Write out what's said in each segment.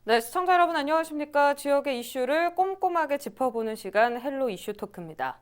네, 시청자 여러분 안녕하십니까? 지역의 이슈를 꼼꼼하게 짚어보는 시간 헬로 이슈 토크입니다.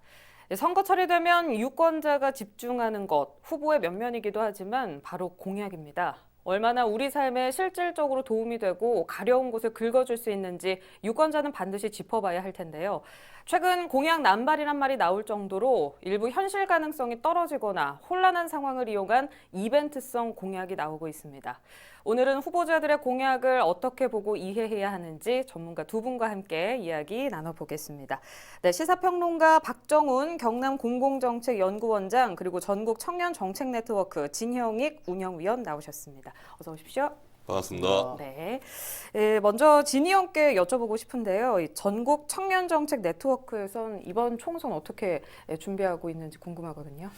선거철이 되면 유권자가 집중하는 것, 후보의 면면이기도 하지만 바로 공약입니다. 얼마나 우리 삶에 실질적으로 도움이 되고 가려운 곳을 긁어줄 수 있는지 유권자는 반드시 짚어봐야 할 텐데요. 최근 공약 남발이란 말이 나올 정도로 일부 현실 가능성이 떨어지거나 혼란한 상황을 이용한 이벤트성 공약이 나오고 있습니다. 오늘은 후보자들의 공약을 어떻게 보고 이해해야 하는지 전문가 두 분과 함께 이야기 나눠보겠습니다. 네, 시사평론가 박정훈 경남공공정책연구원장 그리고 전국 청년정책네트워크 진형익 운영위원 나오셨습니다. 어서 오십시오. 반갑습니다. 네. 먼저 진희 형께 여쭤보고 싶은데요. 이 전국 청년정책 네트워크에선 이번 총선 어떻게 준비하고 있는지 궁금하거든요.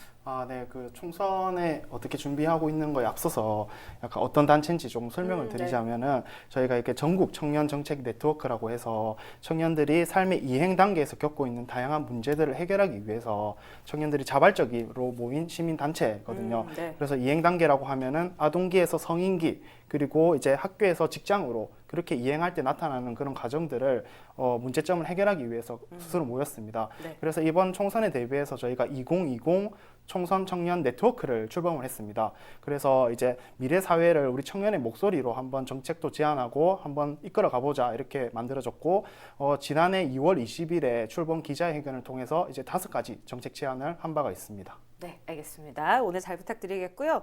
네, 그 총선에 어떻게 준비하고 있는 거에 앞서서 약간 어떤 단체인지 좀 설명을 네. 드리자면은 저희가 이렇게 전국 청년 정책 네트워크라고 해서 청년들이 삶의 이행 단계에서 겪고 있는 다양한 문제들을 해결하기 위해서 청년들이 자발적으로 모인 시민 단체거든요. 네. 그래서 이행 단계라고 하면은 아동기에서 성인기 그리고 이제 학교에서 직장으로 그렇게 이행할 때 나타나는 그런 과정들을 문제점을 해결하기 위해서 스스로 모였습니다. 네. 그래서 이번 총선에 대비해서 저희가 2020 총선 청년 네트워크를 출범을 했습니다. 그래서 이제 미래 사회를 우리 청년의 목소리로 한번 정책도 제안하고 한번 이끌어 가보자 이렇게 만들어졌고 지난해 2월 20일에 출범 기자회견을 통해서 이제 5가지 정책 제안을 한 바가 있습니다. 네, 알겠습니다. 오늘 잘 부탁드리겠고요.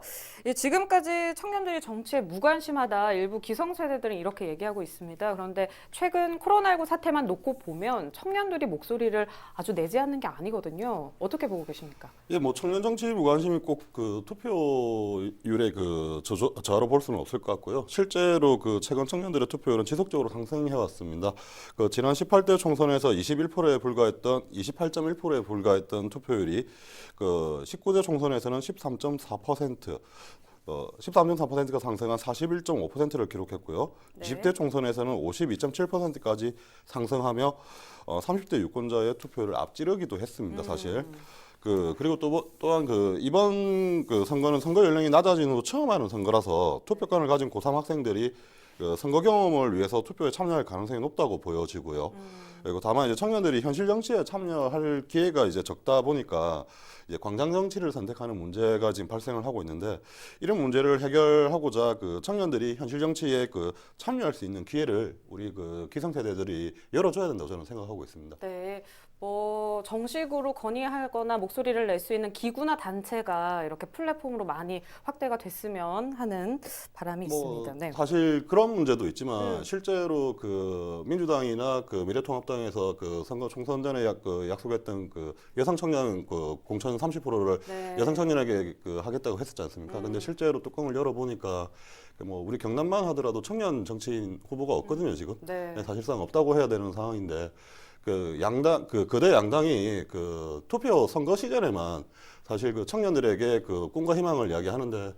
지금까지 청년들이 정치에 무관심하다 일부 기성세대들은 이렇게 얘기하고 있습니다. 그런데 최근 코로나19 사태만 놓고 보면 청년들이 목소리를 아주 내지 않는 게 아니거든요. 어떻게 보고 계십니까? 예, 뭐 청년 정치 무관심이 꼭 그 투표율의 그 저하로 볼 수는 없을 것 같고요. 실제로 그 최근 청년들의 투표율은 지속적으로 상승해 왔습니다. 그 지난 18대 총선에서 21%에 불과했던 28.1%에 불과했던 투표율이 그 19대 총선에서는 13.4%, 13.4%가 상승한 41.5%를 기록했고요. 네. 20대 총선에서는 52.7%까지 상승하며 30대 유권자의 투표를 앞지르기도 했습니다, 사실. 그리고 또한 이번 선거는 선거 연령이 낮아진 후 처음 하는 선거라서 투표권을 가진 고3 학생들이 그 선거 경험을 위해서 투표에 참여할 가능성이 높다고 보여지고요. 그리고 다만 이제 청년들이 현실 정치에 참여할 기회가 이제 적다 보니까 이제 광장 정치를 선택하는 문제가 지금 발생을 하고 있는데 이런 문제를 해결하고자 그 청년들이 현실 정치에 그 참여할 수 있는 기회를 우리 그 기성세대들이 열어줘야 된다고 저는 생각하고 있습니다. 네, 뭐 정식으로 건의하거나 목소리를 낼 수 있는 기구나 단체가 이렇게 플랫폼으로 많이 확대가 됐으면 하는 바람이 있습니다. 네. 사실 그런 문제도 있지만 실제로 그 민주당이나 그 미래통합당에서 그 선거 총선 전에 약속했던 그 여성 청년 그 공천 30%를 네. 여성 청년에게 그 하겠다고 했었지 않습니까? 근데 실제로 뚜껑을 열어보니까 그뭐 우리 경남만 하더라도 청년 정치인 후보가 없거든요, 지금. 네. 사실상 없다고 해야 되는 상황인데 그 양당 그 거대 양당이 그 투표 선거 시절에만 사실 그 청년들에게 그 꿈과 희망을 이야기하는데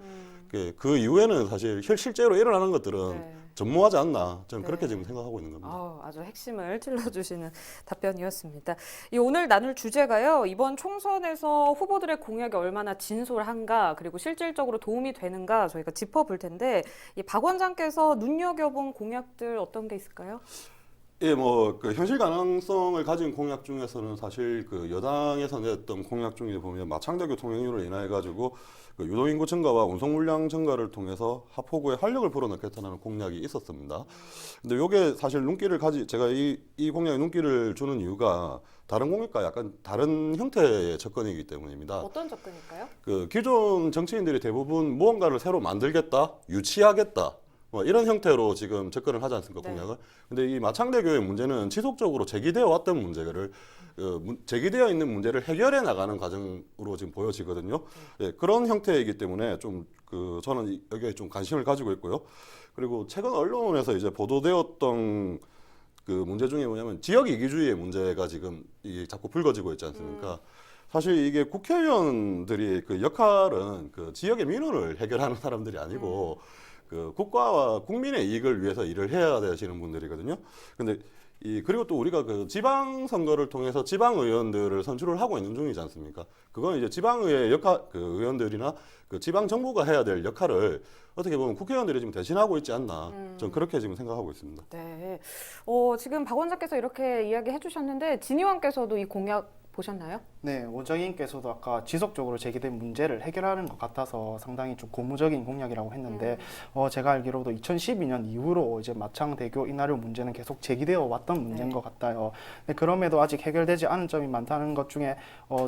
그 이후에는 사실 실제로 일어나는 것들은 네. 전무하지 않나 저는 그렇게 네. 지금 생각하고 있는 겁니다. 아주 핵심을 찔러주시는 답변이었습니다. 이 오늘 나눌 주제가요. 이번 총선에서 후보들의 공약이 얼마나 진솔한가 그리고 실질적으로 도움이 되는가 저희가 짚어볼 텐데 이 박 원장께서 눈여겨본 공약들 어떤 게 있을까요? 예, 뭐 그 현실 가능성을 가진 공약 중에서는 사실 그 여당에서 냈던 공약 중에 보면 마창대교 통행료를 인하해 가지고 그 유동인구 증가와 운송 물량 증가를 통해서 하포구에 활력을 불어넣겠다는 공약이 있었습니다. 근데 요게 사실 제가 이 공약에 눈길을 주는 이유가 다른 공약과 약간 다른 형태의 접근이기 때문입니다. 어떤 접근일까요? 그 기존 정치인들이 대부분 무언가를 새로 만들겠다, 유치하겠다. 뭐 이런 형태로 지금 접근을 하지 않습니까, 네. 공약을? 근데 이 마창대교의 문제는 지속적으로 제기되어 왔던 문제를 제기되어 있는 문제를 해결해 나가는 과정으로 지금 보여지거든요. 예, 그런 형태이기 때문에 좀 저는 여기에 좀 관심을 가지고 있고요. 그리고 최근 언론에서 이제 보도되었던 그 문제 중에 뭐냐면 지역 이기주의의 문제가 지금 이게 자꾸 불거지고 있지 않습니까? 사실 이게 국회의원들이 그 역할은 그 지역의 민원을 해결하는 사람들이 아니고 그 국가와 국민의 이익을 위해서 일을 해야 되시는 분들이거든요. 근데 그리고 또 우리가 그 지방 선거를 통해서 지방 의원들을 선출을 하고 있는 중이지 않습니까? 그건 이제 지방의회 그 의원들이나 그 지방 정부가 해야 될 역할을 어떻게 보면 국회의원들이 지금 대신하고 있지 않나. 전 그렇게 지금 생각하고 있습니다. 네. 지금 박 원장께서 이렇게 이야기해 주셨는데 진 의원께서도 이 공약 보셨나요? 네, 원장님께서도 아까 지속적으로 제기된 문제를 해결하는 것 같아서 상당히 좀 고무적인 공약이라고 했는데 제가 알기로도 2012년 이후로 이제 마창대교 인하료 문제는 계속 제기되어 왔던 문제인 네. 것 같아요. 근데 그럼에도 아직 해결되지 않은 점이 많다는 것 중에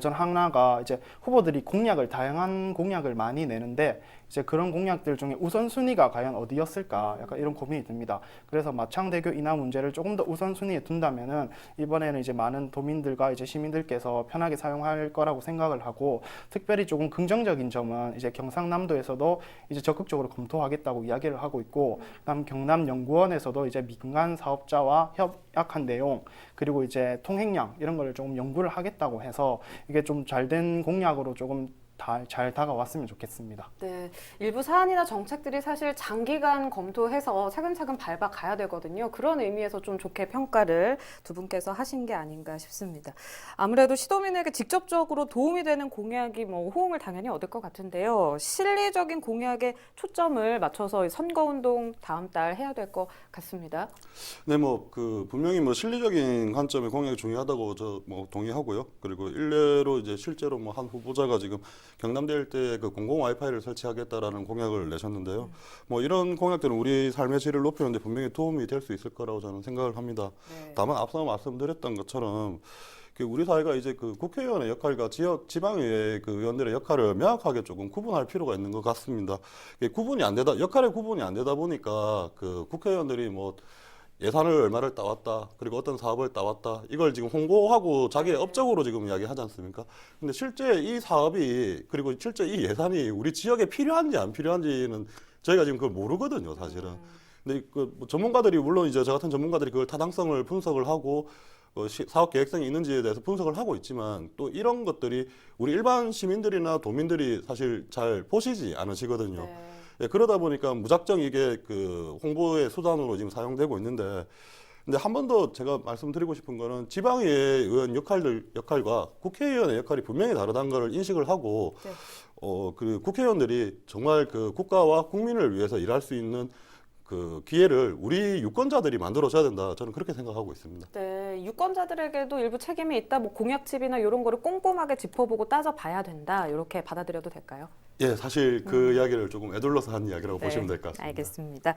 전 하나가 이제 후보들이 다양한 공약을 많이 내는데 이제 그런 공약들 중에 우선순위가 과연 어디였을까 약간 이런 고민이 듭니다. 그래서 마창대교 인하 문제를 조금 더 우선순위에 둔다면은 이번에는 이제 많은 도민들과 이제 시민들께서 편하게 사용할 거라고 생각을 하고 특별히 조금 긍정적인 점은 이제 경상남도에서도 이제 적극적으로 검토하겠다고 이야기를 하고 있고 그다음 경남연구원에서도 이제 민간 사업자와 협약한 내용 그리고 이제 통행량 이런 걸 조금 연구를 하겠다고 해서 이게 좀 잘된 공약으로 조금 잘 다가왔으면 좋겠습니다. 네, 일부 사안이나 정책들이 사실 장기간 검토해서 차근차근 밟아가야 되거든요. 그런 의미에서 좀 좋게 평가를 두 분께서 하신 게 아닌가 싶습니다. 아무래도 시도민에게 직접적으로 도움이 되는 공약이 호응을 당연히 얻을 것 같은데요. 실리적인 공약에 초점을 맞춰서 선거운동 다음 달 해야 될 것 같습니다. 네, 분명히 실리적인 관점의 공약이 중요하다고 저 동의하고요. 그리고 일례로 이제 실제로 한 후보자가 지금 경남대 일대에 그 공공 와이파이를 설치하겠다라는 공약을 내셨는데요. 이런 공약들은 우리 삶의 질을 높이는데 분명히 도움이 될 수 있을 거라고 저는 생각을 합니다. 네. 다만 앞서 말씀드렸던 것처럼 우리 사회가 이제 그 국회의원의 역할과 지방의회 그 의원들의 역할을 명확하게 조금 구분할 필요가 있는 것 같습니다. 역할의 구분이 안 되다 보니까 그 국회의원들이 예산을 얼마를 따왔다, 그리고 어떤 사업을 따왔다, 이걸 지금 홍보하고 자기의 업적으로 지금 이야기하지 않습니까? 근데 실제 이 사업이, 그리고 실제 이 예산이 우리 지역에 필요한지 안 필요한지는 저희가 지금 그걸 모르거든요, 사실은. 근데 전문가들이, 물론 이제 저 같은 전문가들이 그걸 타당성을 분석을 하고, 사업 계획성이 있는지에 대해서 분석을 하고 있지만 또 이런 것들이 우리 일반 시민들이나 도민들이 사실 잘 보시지 않으시거든요. 네. 예, 그러다 보니까 무작정 이게 그 홍보의 수단으로 지금 사용되고 있는데, 근데 한 번 더 제가 말씀드리고 싶은 거는 지방의회 의원 역할과 국회의원의 역할이 분명히 다르다는 걸 인식을 하고, 네. 그 국회의원들이 정말 그 국가와 국민을 위해서 일할 수 있는 그 기회를 우리 유권자들이 만들어줘야 된다. 저는 그렇게 생각하고 있습니다. 네, 유권자들에게도 일부 책임이 있다. 공약집이나 이런 거를 꼼꼼하게 짚어보고 따져봐야 된다. 이렇게 받아들여도 될까요? 예, 사실 그 이야기를 조금 애둘러서 한 이야기라고 네, 보시면 될 것 같습니다. 알겠습니다.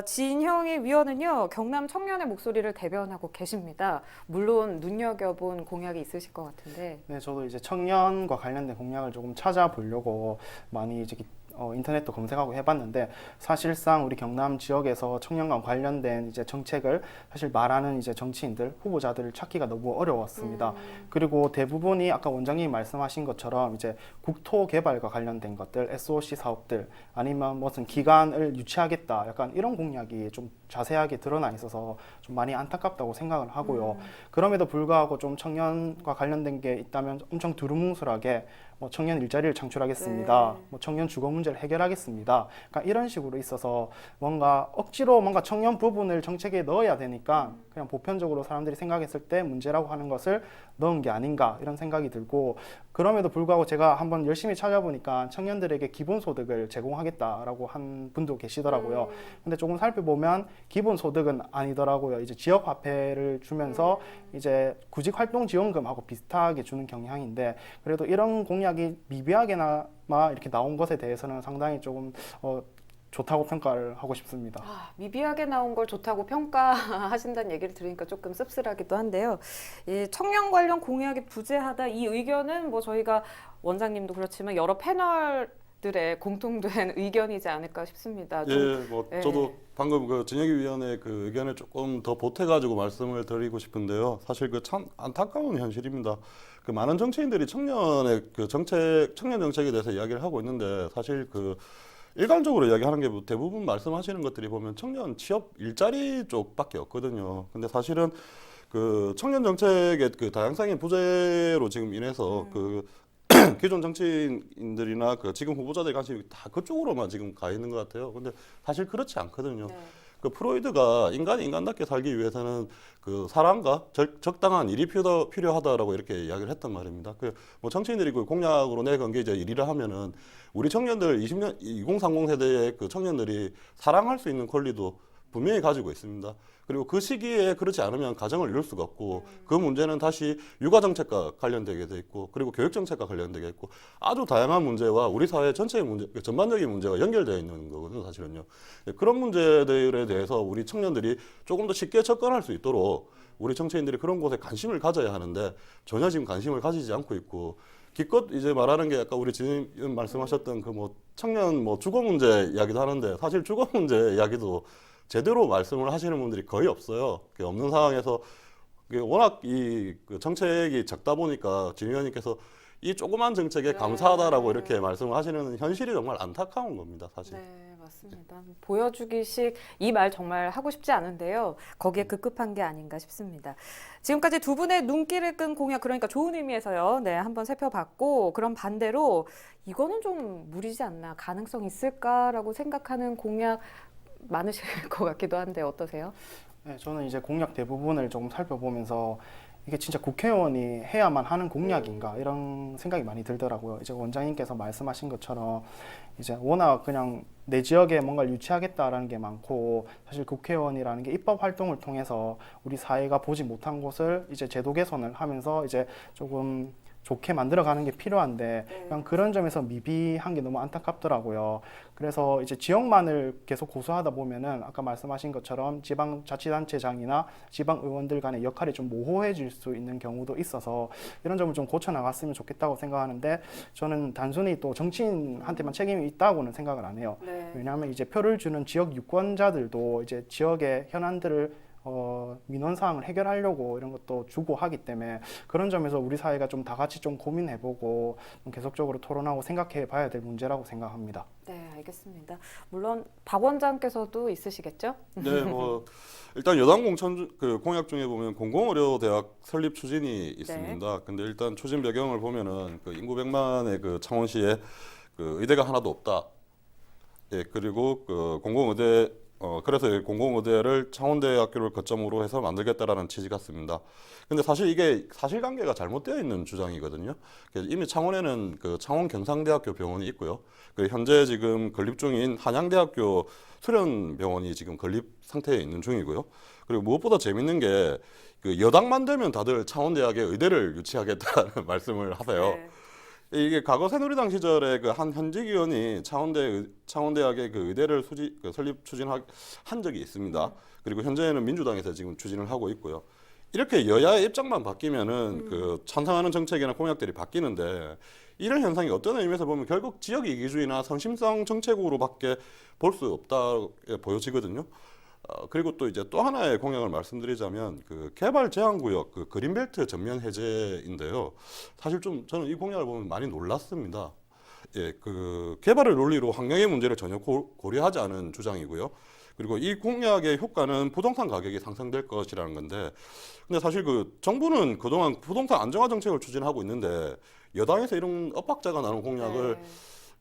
진형희 위원은요, 경남 청년의 목소리를 대변하고 계십니다. 물론 눈여겨본 공약이 있으실 것 같은데. 네, 저도 이제 청년과 관련된 공약을 조금 찾아보려고 많이 이제 인터넷도 검색하고 해봤는데 사실상 우리 경남 지역에서 청년과 관련된 이제 정책을 사실 말하는 이제 정치인들, 후보자들을 찾기가 너무 어려웠습니다. 그리고 대부분이 아까 원장님이 말씀하신 것처럼 이제 국토 개발과 관련된 것들, SOC 사업들 아니면 무슨 기관을 유치하겠다 약간 이런 공약이 좀 자세하게 드러나 있어서 좀 많이 안타깝다고 생각을 하고요. 그럼에도 불구하고 좀 청년과 관련된 게 있다면 엄청 두루뭉술하게 청년 일자리를 창출하겠습니다. 네. 청년 주거 문제를 해결하겠습니다. 그러니까 이런 식으로 있어서 뭔가 억지로 청년 부분을 정책에 넣어야 되니까 그냥 보편적으로 사람들이 생각했을 때 문제라고 하는 것을 넣은 게 아닌가 이런 생각이 들고 그럼에도 불구하고 제가 한번 열심히 찾아보니까 청년들에게 기본소득을 제공하겠다라고 한 분도 계시더라고요. 근데 조금 살펴보면 기본소득은 아니더라고요. 이제 지역화폐를 주면서 이제 구직활동지원금하고 비슷하게 주는 경향인데 그래도 이런 공약이 미비하게나마 이렇게 나온 것에 대해서는 상당히 조금 좋다고 평가를 하고 싶습니다. 미비하게 나온 걸 좋다고 평가하신다는 얘기를 들으니까 조금 씁쓸하기도 한데요. 이 청년 관련 공약이 부재하다 이 의견은 저희가 원장님도 그렇지만 여러 패널들의 공통된 의견이지 않을까 싶습니다. 예, 저도 방금 그 진혁이 위원의 그 의견에 조금 더 보태가지고 말씀을 드리고 싶은데요. 사실 그 참 안타까운 현실입니다. 그 많은 정치인들이 청년의 그 청년 정책에 대해서 이야기를 하고 있는데 사실 그 일반적으로 이야기하는 게 대부분 말씀하시는 것들이 보면 청년 취업 일자리 쪽밖에 없거든요. 근데 사실은 그 청년 정책의 그 다양성의 부재로 지금 인해서 그 기존 정치인들이나 그 지금 후보자들 관심이 다 그쪽으로만 지금 가 있는 것 같아요. 근데 사실 그렇지 않거든요. 네. 그 프로이드가 인간이 인간답게 살기 위해서는 그 사랑과 적당한 일이 필요하다라고 이렇게 이야기를 했단 말입니다. 그 뭐 정치인들이 그 공약으로 내건 게 이제 일이라 하면은 우리 청년들 2030 세대의 그 청년들이 사랑할 수 있는 권리도 분명히 가지고 있습니다. 그리고 그 시기에 그렇지 않으면 가정을 이룰 수가 없고 그 문제는 다시 육아 정책과 관련되게 돼 있고 그리고 교육 정책과 관련되게 있고 아주 다양한 문제와 우리 사회 전체의 문제, 전반적인 문제가 연결되어 있는 거거든요, 사실은요. 그런 문제들에 대해서 우리 청년들이 조금 더 쉽게 접근할 수 있도록 우리 정치인들이 그런 곳에 관심을 가져야 하는데 전혀 지금 관심을 가지지 않고 있고 기껏 이제 말하는 게 아까 우리 지금 말씀하셨던 그 뭐 청년 뭐 주거 문제 이야기도 하는데 사실 주거 문제 이야기도 제대로 말씀을 하시는 분들이 거의 없어요. 없는 상황에서 워낙 그 정책이 적다 보니까 진 의원님께서 이 조그만 정책에 감사하다라고 이렇게 말씀을 하시는 현실이 정말 안타까운 겁니다, 사실. 네, 맞습니다. 보여주기식 이 말 정말 하고 싶지 않은데요. 거기에 급급한 게 아닌가 싶습니다. 지금까지 두 분의 눈길을 끈 공약, 그러니까 좋은 의미에서요. 네, 한번 살펴봤고, 그럼 반대로 이거는 좀 무리지 않나, 가능성 있을까라고 생각하는 공약 많으실 것 같기도 한데 어떠세요? 네, 저는 이제 공약 대부분을 조금 살펴보면서 이게 진짜 국회의원이 해야만 하는 공약인가 이런 생각이 많이 들더라고요. 이제 원장님께서 말씀하신 것처럼 이제 워낙 그냥 내 지역에 뭔가를 유치하겠다라는 게 많고 사실 국회의원이라는 게 입법 활동을 통해서 우리 사회가 보지 못한 곳을 이제 제도 개선을 하면서 이제 조금 좋게 만들어가는 게 필요한데 그냥 그런 점에서 미비한 게 너무 안타깝더라고요. 그래서 이제 지역만을 계속 고수하다 보면은 아까 말씀하신 것처럼 지방자치단체장이나 지방의원들 간의 역할이 좀 모호해질 수 있는 경우도 있어서 이런 점을 좀 고쳐 나갔으면 좋겠다고 생각하는데 저는 단순히 또 정치인한테만 책임이 있다고는 생각을 안 해요. 네. 왜냐하면 이제 표를 주는 지역 유권자들도 이제 지역의 현안들을 민원 사항을 해결하려고 이런 것도 주고 하기 때문에 그런 점에서 우리 사회가 좀 다 같이 좀 고민해보고 좀 계속적으로 토론하고 생각해봐야 될 문제라고 생각합니다. 네, 알겠습니다. 물론 박 원장께서도 있으시겠죠? 네, 뭐 일단 여당 공천 그 공약 중에 보면 공공의료대학 설립 추진이 있습니다. 근데 일단 추진 배경을 보면은 그 인구 100만의 그 창원시에 그 의대가 하나도 없다. 예, 그리고 그 그래서 공공의대를 창원대학교를 거점으로 해서 만들겠다라는 취지 같습니다. 근데 사실 이게 사실관계가 잘못되어 있는 주장이거든요. 그래서 이미 창원에는 그 창원 경상대학교 병원이 있고요. 그리고 현재 지금 건립 중인 한양대학교 수련병원이 지금 건립 상태에 있는 중이고요. 그리고 무엇보다 재밌는 게 그 여당만 되면 다들 창원대학에 의대를 유치하겠다는 말씀을 하세요. 네. 이게 과거 새누리당 시절에 그 한 현직 의원이 창원대학의 그 의대를 설립 추진한 적이 있습니다. 그리고 현재는 민주당에서 지금 추진을 하고 있고요. 이렇게 여야의 입장만 바뀌면은 그 찬성하는 정책이나 공약들이 바뀌는데 이런 현상이 어떤 의미에서 보면 결국 지역 이기주의나 성심성 정책으로밖에 볼 수 없다 보여지거든요. 그리고 또 이제 또 하나의 공약을 말씀드리자면 그 개발 제한 구역 그 그린벨트 전면 해제인데요. 사실 좀 저는 이 공약을 보면 많이 놀랐습니다. 예, 그 개발을 논리로 환경의 문제를 전혀 고려하지 않은 주장이고요. 그리고 이 공약의 효과는 부동산 가격이 상승될 것이라는 건데, 근데 사실 그 정부는 그동안 부동산 안정화 정책을 추진하고 있는데 여당에서 이런 엇박자가 나는 공약을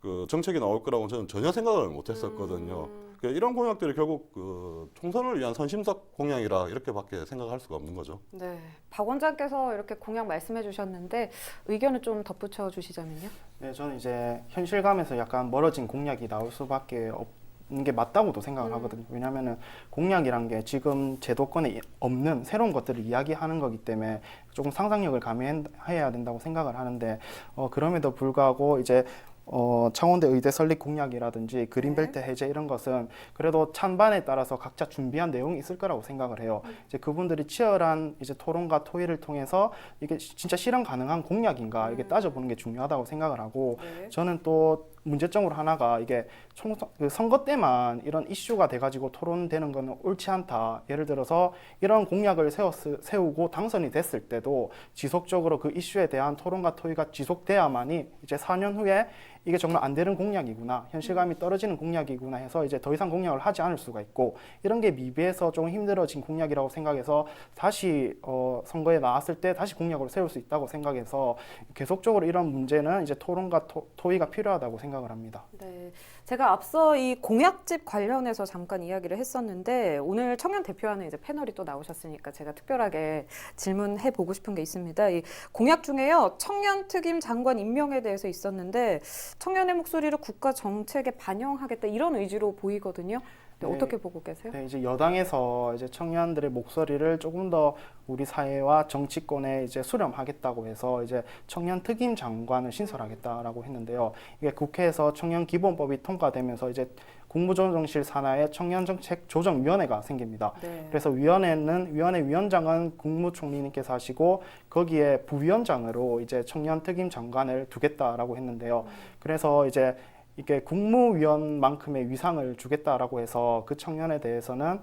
그 정책이 나올 거라고 저는 전혀 생각을 못했었거든요. 이런 공약들이 결국 그 총선을 위한 선심적 공약이라 이렇게밖에 생각할 수가 없는 거죠. 네, 박 원장께서 이렇게 공약 말씀해 주셨는데 의견을 좀 덧붙여 주시자면요. 네, 저는 이제 현실감에서 약간 멀어진 공약이 나올 수밖에 없는 게 맞다고도 생각을 하거든요. 왜냐하면은 공약이란 게 지금 제도권에 없는 새로운 것들을 이야기하는 거기 때문에 조금 상상력을 가미해야 된다고 생각을 하는데 그럼에도 불구하고 이제 창원대 의대 설립 공약이라든지 그린벨트 해제 이런 것은 그래도 찬반에 따라서 각자 준비한 내용이 있을 거라고 생각을 해요. 이제 그분들이 치열한 이제 토론과 토의를 통해서 이게 진짜 실현 가능한 공약인가 이게 따져보는 게 중요하다고 생각을 하고 저는 또 문제점으로 하나가 이게 선거 때만 이런 이슈가 돼가지고 토론되는 거는 옳지 않다. 예를 들어서 이런 공약을 세우고 당선이 됐을 때도 지속적으로 그 이슈에 대한 토론과 토의가 지속돼야만이 이제 4년 후에 이게 정말 안 되는 공약이구나, 현실감이 떨어지는 공약이구나 해서 이제 더 이상 공약을 하지 않을 수가 있고 이런 게 미비해서 좀 힘들어진 공약이라고 생각해서 다시 선거에 나왔을 때 다시 공약을 세울 수 있다고 생각해서 계속적으로 이런 문제는 이제 토론과 토의가 필요하다고 생각을 합니다. 네, 제가 앞서 이 공약집 관련해서 잠깐 이야기를 했었는데 오늘 청년 대표하는 이제 패널이 또 나오셨으니까 제가 특별하게 질문해 보고 싶은 게 있습니다. 이 공약 중에요. 청년 특임 장관 임명에 대해서 있었는데 청년의 목소리를 국가 정책에 반영하겠다 이런 의지로 보이거든요. 네, 네. 어떻게 보고 계세요? 네, 이제 여당에서 이제 청년들의 목소리를 조금 더 우리 사회와 정치권에 이제 수렴하겠다고 해서 이제 청년 특임 장관을 신설하겠다라고 했는데요. 이게 국회에서 청년 기본법이 통과되면서 이제 국무조정실 산하에 청년정책조정위원회가 생깁니다. 네. 그래서 위원회 위원장은 국무총리님께서 하시고 거기에 부위원장으로 이제 청년 특임 장관을 두겠다라고 했는데요. 그래서 이제 이게 국무위원만큼의 위상을 주겠다라고 해서 그 청년에 대해서는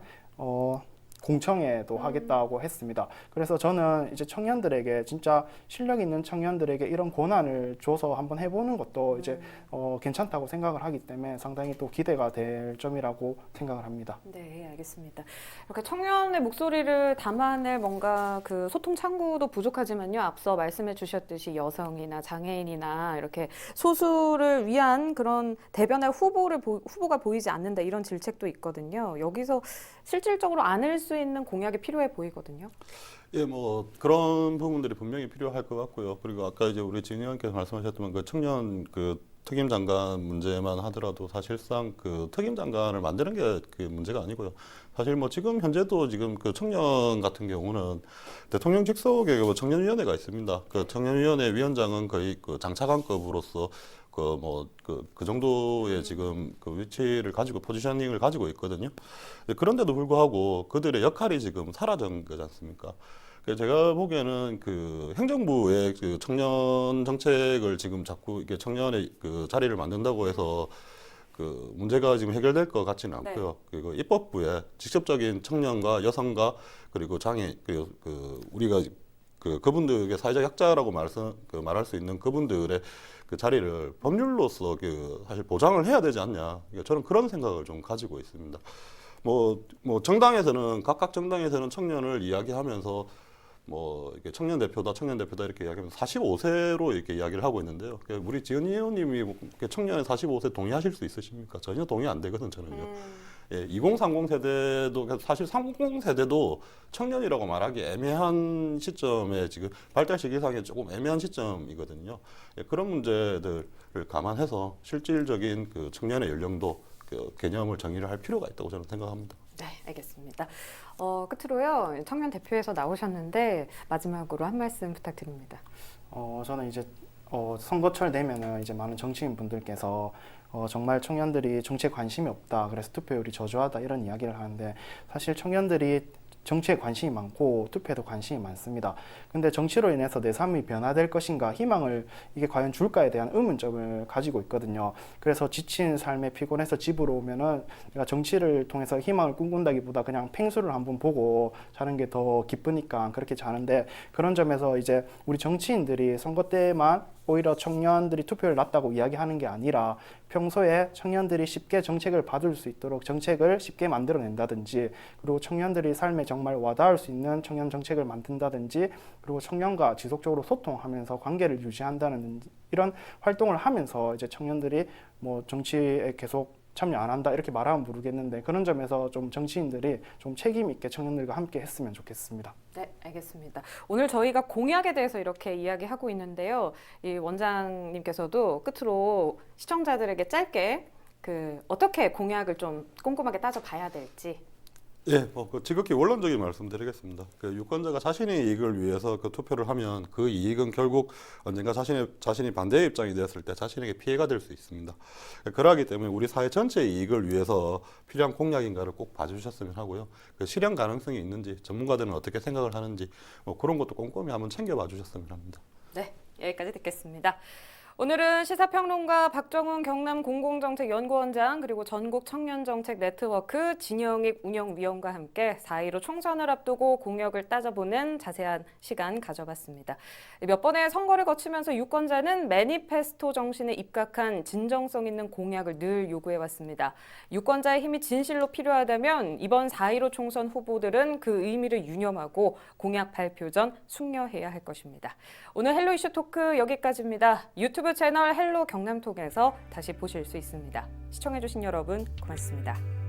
공청회도 하겠다고 했습니다. 그래서 저는 이제 청년들에게 진짜 실력 있는 청년들에게 이런 권한을 줘서 한번 해보는 것도 이제 괜찮다고 생각을 하기 때문에 상당히 또 기대가 될 점이라고 생각을 합니다. 네, 알겠습니다. 이렇게 청년의 목소리를 담아낼 뭔가 그 소통 창구도 부족하지만요. 앞서 말씀해 주셨듯이 여성이나 장애인이나 이렇게 소수를 위한 그런 대변할 후보가 보이지 않는다 이런 질책도 있거든요. 여기서 실질적으로 안을 수 있는 공약이 필요해 보이거든요. 예, 뭐 그런 부분들이 분명히 필요할 것 같고요. 그리고 아까 이제 우리 진 의원께서 말씀하셨던 그 청년 그 특임 장관 문제만 하더라도 사실상 그 특임 장관을 만드는 게 그 문제가 아니고요. 사실 뭐 지금 현재도 지금 그 청년 같은 경우는 대통령 직속에 그 청년위원회가 있습니다. 그 청년위원회 위원장은 거의 그 장차관급으로서 그 정도의 지금 그 위치를 가지고 포지셔닝을 가지고 있거든요. 그런데도 불구하고 그들의 역할이 지금 사라진 거지 않습니까? 제가 보기에는 그 행정부의 그 청년 정책을 지금 자꾸 이게 청년의 그 자리를 만든다고 해서 그 문제가 지금 해결될 것 같지는 않고요. 그리고 입법부에 직접적인 청년과 여성과 그리고 장애 우리가 그분들에게 사회적 약자라고 말할 수 있는 그분들의 그 자리를 법률로서 사실 보장을 해야 되지 않냐. 저는 그런 생각을 좀 가지고 있습니다. 정당에서는 각각 정당에서는 청년을 이야기하면서 이렇게 청년 대표다 이렇게 이야기하면서 45세로 이렇게 이야기를 하고 있는데요. 우리 지은 의원님이 청년의 45세 동의하실 수 있으십니까? 전혀 동의 안 되거든 저는요. 예, 2030 세대도 사실 30 세대도 청년이라고 말하기 애매한 시점에 지금 발달 시기상에 조금 애매한 시점이거든요. 예, 그런 문제들을 감안해서 실질적인 그 청년의 연령도 그 개념을 정의를 할 필요가 있다고 저는 생각합니다. 네, 알겠습니다. 끝으로요, 청년 대표에서 나오셨는데 마지막으로 한 말씀 부탁드립니다. 저는 이제 선거철 되면은 이제 많은 정치인 분들께서 정말 청년들이 정치에 관심이 없다. 그래서 투표율이 저조하다. 이런 이야기를 하는데 사실 청년들이 정치에 관심이 많고 투표에도 관심이 많습니다. 근데 정치로 인해서 내 삶이 변화될 것인가 희망을 이게 과연 줄까에 대한 의문점을 가지고 있거든요. 그래서 지친 삶에 피곤해서 집으로 오면은 내가 정치를 통해서 희망을 꿈꾼다기보다 그냥 팽수를 한번 보고 자는 게 더 기쁘니까 그렇게 자는데 그런 점에서 이제 우리 정치인들이 선거 때만 오히려 청년들이 투표율 낮다고 이야기하는 게 아니라 평소에 청년들이 쉽게 정책을 받을 수 있도록 정책을 쉽게 만들어낸다든지 그리고 청년들이 삶에 정말 와닿을 수 있는 청년 정책을 만든다든지 그리고 청년과 지속적으로 소통하면서 관계를 유지한다는 이런 활동을 하면서 이제 청년들이 정치에 계속 참여 안 한다 이렇게 말하면 모르겠는데 그런 점에서 좀 정치인들이 좀 책임 있게 청년들과 함께 했으면 좋겠습니다. 네, 알겠습니다. 오늘 저희가 공약에 대해서 이렇게 이야기하고 있는데요. 이 원장님께서도 끝으로 시청자들에게 짧게 어떻게 공약을 좀 꼼꼼하게 따져봐야 될지. 예, 지극히 원론적인 말씀드리겠습니다. 유권자가 자신의 이익을 위해서 투표를 하면 그 이익은 결국 언젠가 자신이 반대의 입장이 되었을 때 자신에게 피해가 될 수 있습니다. 그러하기 때문에 우리 사회 전체의 이익을 위해서 필요한 공약인가를 꼭 봐주셨으면 하고요. 실현 가능성이 있는지, 전문가들은 어떻게 생각을 하는지 그런 것도 꼼꼼히 한번 챙겨봐 주셨으면 합니다. 네, 여기까지 듣겠습니다. 오늘은 시사평론가 박정훈 경남공공정책연구원장 그리고 전국청년정책 네트워크 진영익 운영위원과 함께 4.15 총선을 앞두고 공약을 따져보는 자세한 시간 가져봤습니다. 몇 번의 선거를 거치면서 유권자는 매니페스토 정신에 입각한 진정성 있는 공약을 늘 요구해왔습니다. 유권자의 힘이 진실로 필요하다면 이번 4.15 총선 후보들은 그 의미를 유념하고 공약 발표 전 숙려해야 할 것입니다. 오늘 헬로 이슈 토크 여기까지입니다. 유튜브 유튜브 채널 헬로 경남톡에서 다시 보실 수 있습니다. 시청해주신 여러분 고맙습니다.